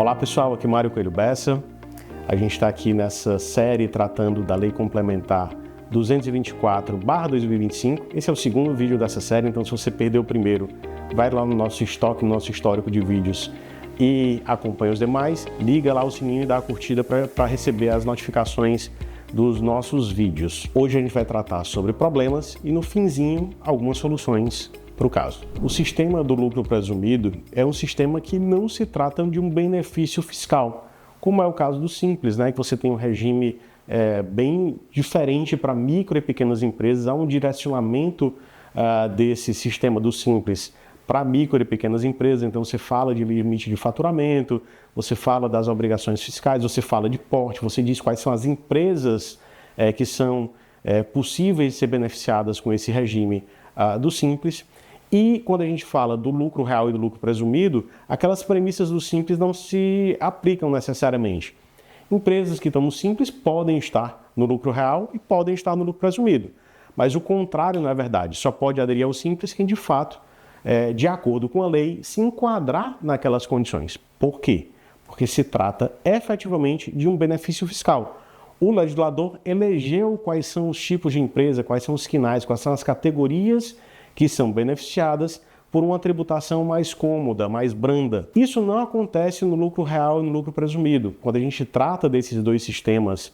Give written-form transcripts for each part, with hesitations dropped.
Olá pessoal, aqui é Mário Coelho Bessa. A gente está aqui nessa série tratando da Lei Complementar 224/2025. Esse é o segundo vídeo dessa série, então se você perdeu o primeiro, vai lá no nosso estoque, no nosso histórico de vídeos e acompanha os demais. Liga lá o sininho e dá a curtida para receber as notificações dos nossos vídeos. Hoje a gente vai tratar sobre problemas e no finzinho algumas soluções para o caso. O sistema do lucro presumido é um sistema que não se trata de um benefício fiscal, como é o caso do Simples, né? Que você tem um regime bem diferente para micro e pequenas empresas. Há um direcionamento desse sistema do Simples para micro e pequenas empresas. Então você fala de limite de faturamento, você fala das obrigações fiscais, você fala de porte, você diz quais são as empresas que são possíveis de ser beneficiadas com esse regime do Simples. E quando a gente fala do lucro real e do lucro presumido, aquelas premissas do Simples não se aplicam necessariamente. Empresas que estão no Simples podem estar no lucro real e podem estar no lucro presumido. Mas o contrário não é verdade. Só pode aderir ao Simples quem de fato, de acordo com a lei, se enquadrar naquelas condições. Por quê? Porque se trata efetivamente de um benefício fiscal. O legislador elegeu quais são os tipos de empresa, quais são os quinais, quais são as categorias que são beneficiadas por uma tributação mais cômoda, mais branda. Isso não acontece no lucro real e no lucro presumido. Quando a gente trata desses dois sistemas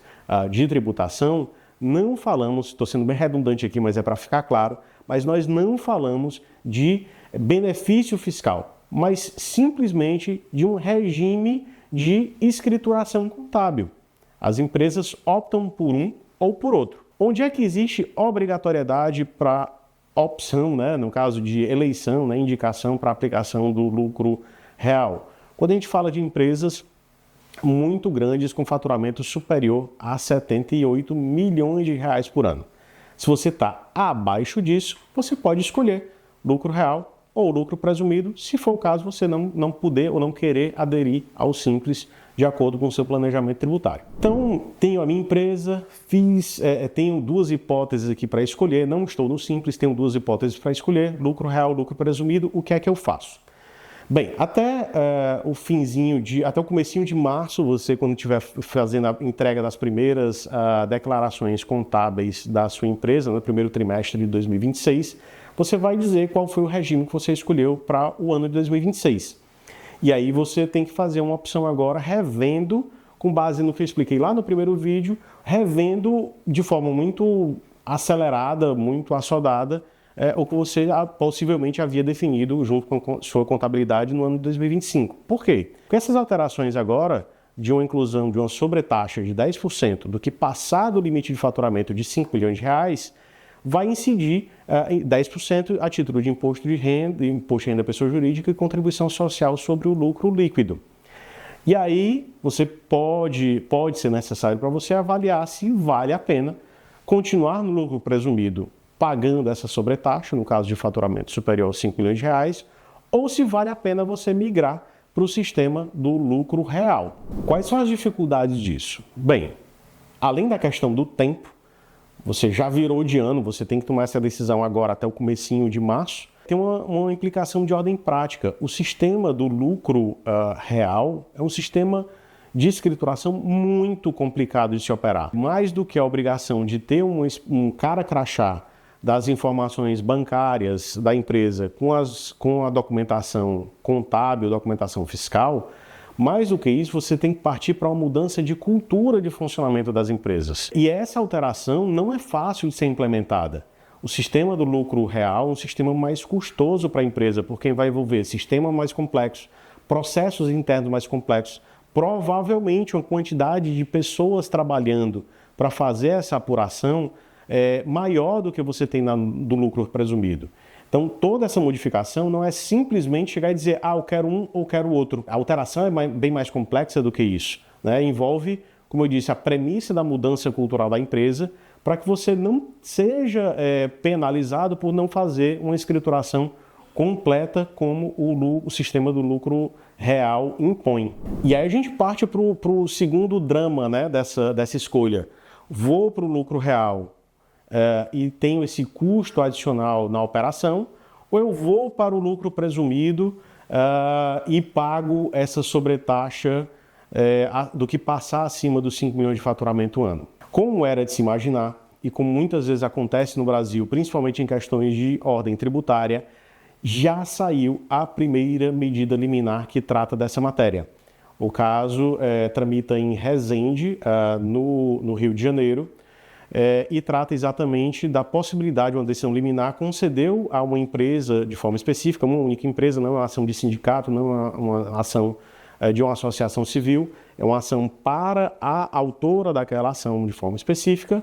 de tributação, não falamos, estou sendo bem redundante aqui, mas é para ficar claro, mas nós não falamos de benefício fiscal, mas simplesmente de um regime de escrituração contábil. As empresas optam por um ou por outro. Onde é que existe obrigatoriedade para opção, né, no caso de eleição, né, indicação para aplicação do lucro real? Quando a gente fala de empresas muito grandes com faturamento superior a 78 milhões de reais por ano. Se você está abaixo disso, você pode escolher lucro real ou lucro presumido, se for o caso você não puder ou não querer aderir ao Simples de acordo com o seu planejamento tributário. Então, tenho a minha empresa, tenho duas hipóteses aqui para escolher, não estou no Simples, tenho duas hipóteses para escolher, lucro real, lucro presumido, o que é que eu faço? Bem, até o comecinho de março, você quando estiver fazendo a entrega das primeiras declarações contábeis da sua empresa, no primeiro trimestre de 2026, você vai dizer qual foi o regime que você escolheu para o ano de 2026. E aí você tem que fazer uma opção agora, revendo, com base no que eu expliquei lá no primeiro vídeo, revendo de forma muito acelerada, muito assodada, o que você possivelmente havia definido junto com sua contabilidade no ano de 2025. Por quê? Porque essas alterações agora, de uma inclusão de uma sobretaxa de 10% do que passar do limite de faturamento de 5 milhões de reais, vai incidir em 10% a título de imposto de renda da pessoa jurídica e contribuição social sobre o lucro líquido. E aí você pode ser necessário para você avaliar se vale a pena continuar no lucro presumido pagando essa sobretaxa, no caso de faturamento superior a 5 milhões de reais, ou se vale a pena você migrar para o sistema do lucro real. Quais são as dificuldades disso? Bem, além da questão do tempo, você já virou de ano, você tem que tomar essa decisão agora até o comecinho de março. Tem uma implicação de ordem prática. O sistema do lucro real é um sistema de escrituração muito complicado de se operar. Mais do que a obrigação de ter um cara crachá das informações bancárias da empresa com a documentação contábil, documentação fiscal, mais do que isso, você tem que partir para uma mudança de cultura de funcionamento das empresas. E essa alteração não é fácil de ser implementada. O sistema do lucro real é um sistema mais custoso para a empresa, porque vai envolver sistema mais complexo, processos internos mais complexos, provavelmente uma quantidade de pessoas trabalhando para fazer essa apuração maior do que você tem do lucro presumido. Então, toda essa modificação não é simplesmente chegar e dizer, eu quero um ou quero outro. A alteração é bem mais complexa do que isso, né? Envolve, como eu disse, a premissa da mudança cultural da empresa para que você não seja penalizado por não fazer uma escrituração completa como o sistema do lucro real impõe. E aí a gente parte para o segundo drama, né, dessa escolha. Vou para o lucro real e tenho esse custo adicional na operação, ou eu vou para o lucro presumido e pago essa sobretaxa do que passar acima dos 5 milhões de faturamento ano. Como era de se imaginar, e como muitas vezes acontece no Brasil, principalmente em questões de ordem tributária, já saiu a primeira medida liminar que trata dessa matéria. O caso tramita em Resende, no Rio de Janeiro, e trata exatamente da possibilidade de uma decisão liminar concedeu a uma empresa de forma específica, uma única empresa, não é uma ação de sindicato, não é uma ação de uma associação civil, é uma ação para a autora daquela ação de forma específica,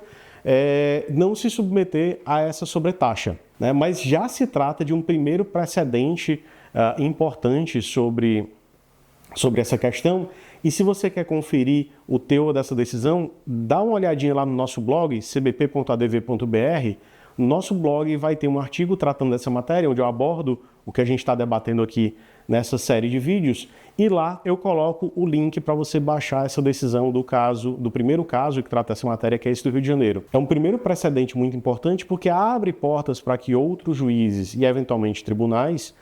não se submeter a essa sobretaxa, né? Mas já se trata de um primeiro precedente importante sobre essa questão. E se você quer conferir o teor dessa decisão, dá uma olhadinha lá no nosso blog, cbp.adv.br. No nosso blog vai ter um artigo tratando dessa matéria, onde eu abordo o que a gente está debatendo aqui nessa série de vídeos, e lá eu coloco o link para você baixar essa decisão do primeiro caso que trata essa matéria, que é esse do Rio de Janeiro. É um primeiro precedente muito importante porque abre portas para que outros juízes e eventualmente tribunais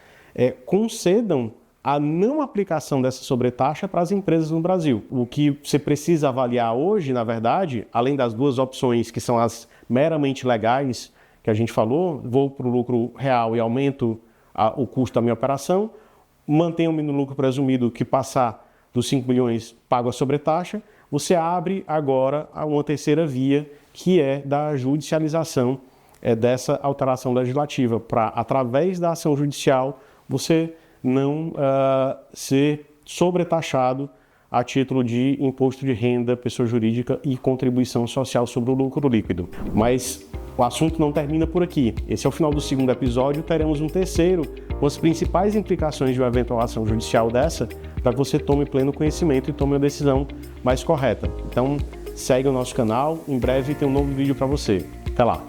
concedam a não aplicação dessa sobretaxa para as empresas no Brasil. O que você precisa avaliar hoje, na verdade, além das duas opções que são as meramente legais que a gente falou, vou para o lucro real e aumento o custo da minha operação, mantenho-me no lucro presumido que passar dos 5 milhões pago a sobretaxa, você abre agora uma terceira via, que é da judicialização dessa alteração legislativa, para, através da ação judicial, você não ser sobretaxado a título de imposto de renda, pessoa jurídica e contribuição social sobre o lucro líquido. Mas o assunto não termina por aqui. Esse é o final do segundo episódio, teremos um terceiro com as principais implicações de uma eventual ação judicial dessa, para que você tome pleno conhecimento e tome a decisão mais correta. Então, segue o nosso canal, em breve tem um novo vídeo para você. Até lá!